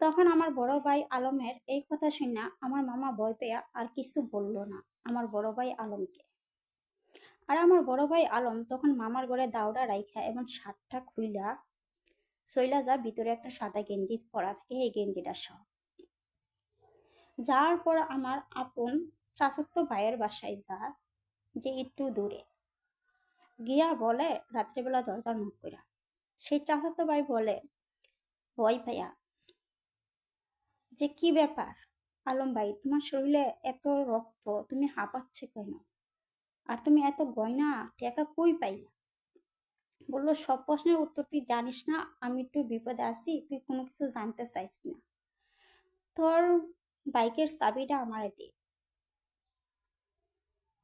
তখন আমার বড় ভাই আলমের এই কথা শুনে আমার মামা ভয় পেয়ে আর কিছু বলল না আমার বড় ভাই আলমকে। আর আমার বড় ভাই আলম তখন মামার ঘরে দাউডা রাইখা এবং শার্টটা খুইলা সইলা যা ভিতরে একটা সাদা গেঞ্জি পরা থাকে এই গেঞ্জিটা সহ যাওয়ার পর আমার আপন চাচাতো ভাইয়ের বাসায় যা, যে একটু দূরে গিয়া বলে রাত্রেবেলা দরজার মুখ কইরা। সেই চাচাতো ভাই বলে, ভয় পাইয়া, যে কি ব্যাপার আলম ভাই, তোমার শরীরে এত রক্ত, তুমি হাঁপাচ্ছে কেন? আর তুমি এত গয়না টাকা কই পাইলা? বললো, সব প্রশ্নের উত্তর তুই জানিস না, আমি একটু বিপদে আছি, তুই কোনো কিছু জানতে চাইস না, তোর বাইকের চাবিটা আমারে দে।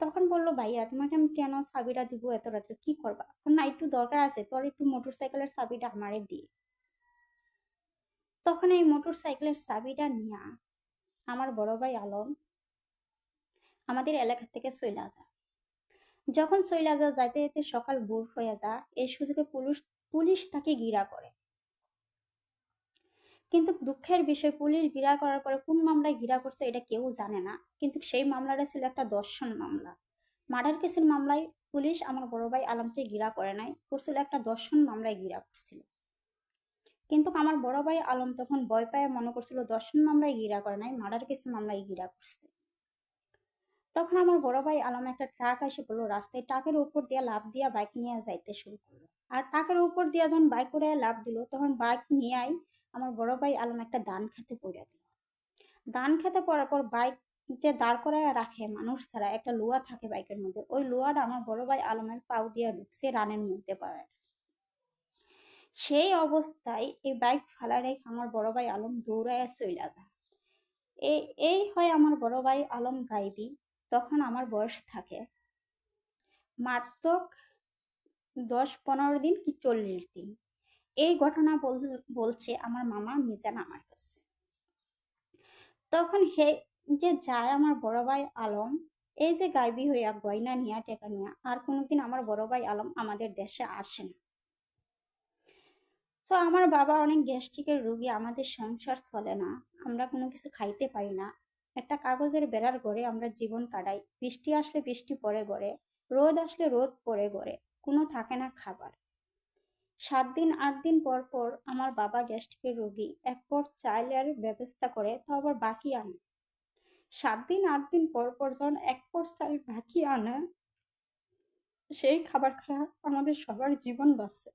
তখন বললো, ভাইয়া তোমাকে আমি কেন চাবিটা দিব এত রাত্রে, কি করবা? না, একটু দরকার আছে, তোর একটু মোটর সাইকেলের চাবিটা আমারে দি। তখন এই মোটর সাইকেলের চাবিটা নিয়ে আমার বড় ভাই আলম আমাদের এলাকা থেকে চইলা যায়। যখন চইলা যাইতে যেতে সকাল ভোর হয়ে যা, এই সুযোগে পুলিশ পুলিশ তাকে ঘিরা করে। কিন্তু দুঃখের বিষয়, পুলিশ ঘিরা করার পরে কোন মামলায় ঘিরা করছে এটা কেউ জানে না। কিন্তু সেই মামলাটা ছিল একটা দর্শন মামলা। মার্ডার কেসের মামলায় পুলিশ আমার বড় ভাই আলমকে ঘিরা করে নাই, করছিল একটা দর্শন মামলায় ঘিরা করছিল। কিন্তু আমার বড় ভাই আলম তখন ভয় পায়, মনে করছিল দর্শন মামলায় ঘিরা করে নাই, মার্ডার কেসের মামলায় ঘিরা করছে। তখন আমার বড় ভাই আলম একটা ট্রাক এসে পড়লো রাস্তায়, ট্রাকের উপর দিয়ে লাফ দিয়া বাইক নিয়ে যাইতে শুরু করলো। আর ট্রাকের উপর দিয়ে যখন বাইক উড়ে লাফ দিল, তখন বাইক নিয়েই আমার বড় ভাই আলম একটা ধান খেতে পড়ে দিল। ধান খেতে পড়ার পর বাইক যে দাঁড় করায় রাখে মানুষ ছাড়া, একটা লোহা থাকে বাইকের মধ্যে, ওই লোহাটা আমার বড় ভাই আলমের পাও দিয়ে ঢুকছে রানের মধ্যে পায়। সেই অবস্থায় এই বাইক ফালা রেখে আমার বড় ভাই আলম দৌড়াইয়া চইলা যায়। এই এই হয় আমার বড় ভাই আলম গাইবি। তখন আমার বয়স থাকে মাত্র 10-15 দিন কি 40 দিন। এই ঘটনা বলছে আমার মামা মিজান আমার কাছে। তখন হে যে যায় আমার বড় ভাই আলম, এই যে গাইবি হইয়া গয়না নিয়া টেকা নিয়া, আর কোনোদিন আমার বড় ভাই আলম আমাদের দেশে আসে না। তো আমার বাবা অনেক গ্যাস্ট্রিকের রোগী, আমাদের সংসার চলে না, আমরা কোনো কিছু খাইতে পারি না। একটা কাগজের বেড়ার ঘরে আমরা জীবন কাটাই, বৃষ্টি আসলে বৃষ্টি পড়ে ঘরে, রোদ আসলে রোদ পড়ে ঘরে, কোনো থাকে না খাবার। 7 দিন 8 দিন পর পর আমার বাবা গ্যাস্ট্রিকের রোগী, এক পর চাইলের ব্যবস্থা করে, তো আবার বাকি আনে। 7 দিন 8 দিন পর পর যখন এক পর চাল বাকি আনে, সেই খাবার খাওয়া আমাদের সবার জীবন বাঁচে।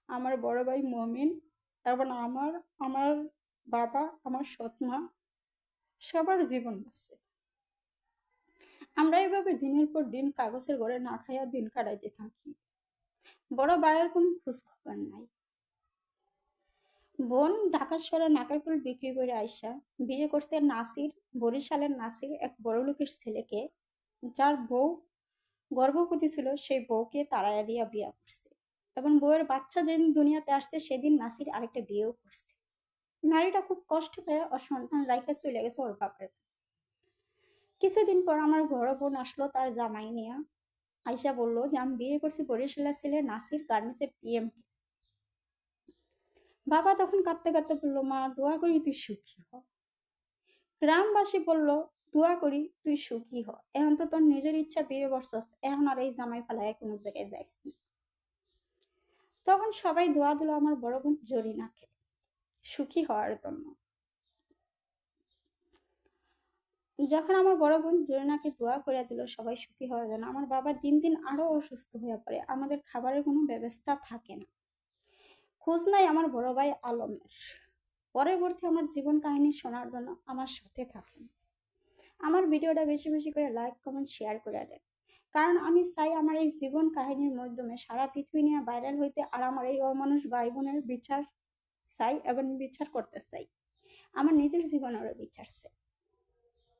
আমার বড় ভাই মমিন এবং আমার আমার বাবা, আমার সৎমা, সবার জীবন বাঁচে। আমরা এভাবে দিনের পর দিন কাগজের ঘরে না খাইয়া দিন কাটাইতে থাকি। বড় ভাইয়ের কোনো খোঁজ খবর নাই। বোন ঢাকা শহরে নাকের ফুল বিক্রি করে আইসা বিয়ে করছে নাসির, বরিশালের নাসির, এক বড় লোকের ছেলেকে, যার বউ গর্ভবতী ছিল, সেই বউকে তাড়াইয়া দিয়া বিয়া করছে। এবং বউয়ের বাচ্চা যেদিন দুনিয়াতে আসছে সেদিন নাসির আরেকটা বিয়েও করছে। নারীটা খুব কষ্ট পেয়ে ওর সন্তান রাইখা চলে গেছে ওর বাপের। কিছুদিন পর আমার বড় বোন আসলো তার জামাই নিয়ে, আইসা বললো যে আমি বিয়ে করছি বরিশালের ছেলে নাসির, গার্মেন্টসের পিএম। বাবা তখন কাঁদতে কাঁদতে বললো, মা দোয়া করি তুই সুখী হ। গ্রামবাসী বলল, দোয়া করি তুই সুখী হ, এখন তো তোর নিজের ইচ্ছা বিয়ে বসছস, এখন আর এই জামাই ফালায় কোনো জায়গায় যাইস না। তখন সবাই দোয়া দিল আমার বড় বোন জরিনাকে সুখী হওয়ার জন্য। যখন আমার বড় বোন জরিনাকে দোয়া করে দিল সবাই সুখী হওয়ার জন্য, আমার বাবা দিন দিন আরো অসুস্থ হয়ে পড়ে, আমাদের খাবারের কোনো ব্যবস্থা থাকে না। খোঁজ নাই আমার বড় ভাই আলমের। পরবর্তী আমার জীবন কাহিনী শোনার জন্য আমার সাথে থাকুন। আমার ভিডিওটা বেশি বেশি করে লাইক কমেন্ট শেয়ার করে দেন, কারণ আমি চাই আমার এই জীবন কাহিনীর মাধ্যমে সারা পৃথিবী নিয়ে ভাইরাল হইতে, আর আমার এই অমানুষ ভাই বোনের বিচার চাই এবং বিচার করতে চাই, আমার নিজের জীবনেরও বিচার চাই।